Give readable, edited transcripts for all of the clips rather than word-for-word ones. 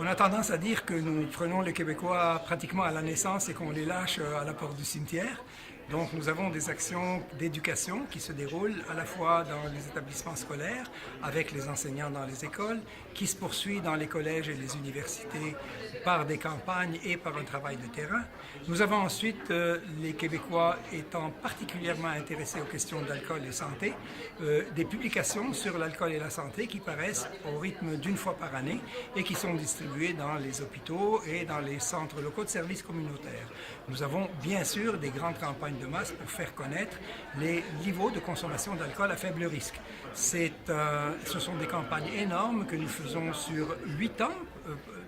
On a tendance à dire que nous prenons les Québécois pratiquement à la naissance et qu'on les lâche à la porte du cimetière. Donc nous avons des actions d'éducation qui se déroulent à la fois dans les établissements scolaires, avec les enseignants dans les écoles, qui se poursuit dans les collèges et les universités par des campagnes et par un travail de terrain. Nous avons ensuite les Québécois étant particulièrement intéressés aux questions d'alcool et santé, des publications sur l'alcool et la santé qui paraissent au rythme d'une fois par année et qui sont distribuées dans les hôpitaux et dans les centres locaux de services communautaires. Nous avons bien sûr des grandes campagnes de masse pour faire connaître les niveaux de consommation d'alcool à faible risque. Ce sont des campagnes énormes que nous faisons sur 8 ans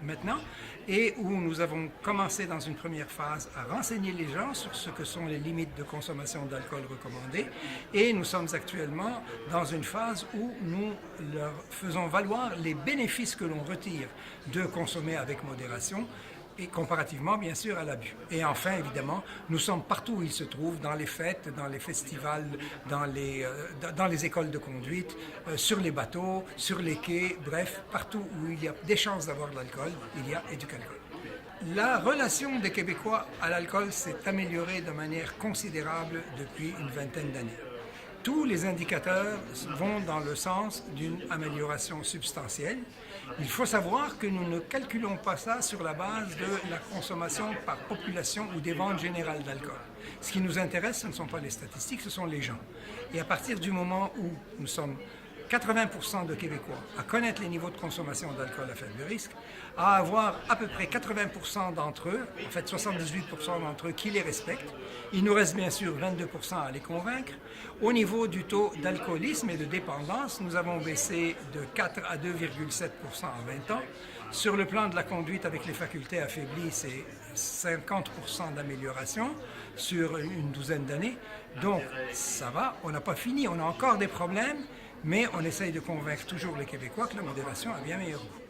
maintenant et où nous avons commencé dans une première phase à renseigner les gens sur ce que sont les limites de consommation d'alcool recommandées et nous sommes actuellement dans une phase où nous leur faisons valoir les bénéfices que l'on retire de consommer avec modération et comparativement bien sûr à l'abus. Et enfin évidemment, nous sommes partout où ils se trouvent, dans les fêtes, dans les festivals, dans les écoles de conduite, sur les bateaux, sur les quais, bref, partout où il y a des chances d'avoir de l'alcool, il y a éduc-alcool. La relation des Québécois à l'alcool s'est améliorée de manière considérable depuis une vingtaine d'années. Tous les indicateurs vont dans le sens d'une amélioration substantielle. Il faut savoir que nous ne calculons pas ça sur la base de la consommation par population ou des ventes générales d'alcool. Ce qui nous intéresse, ce ne sont pas les statistiques, ce sont les gens. Et à partir du moment où nous sommes 80% de Québécois à connaître les niveaux de consommation d'alcool à faible risque, à avoir à peu près 80% d'entre eux, en fait 78% d'entre eux qui les respectent. Il nous reste bien sûr 22% à les convaincre. Au niveau du taux d'alcoolisme et de dépendance, nous avons baissé de 4 à 2,7% en 20 ans. Sur le plan de la conduite avec les facultés affaiblies, c'est 50% d'amélioration sur une douzaine d'années. Donc ça va, on n'a pas fini, on a encore des problèmes, mais on essaye de convaincre toujours les Québécois que la modération a bien meilleur goût.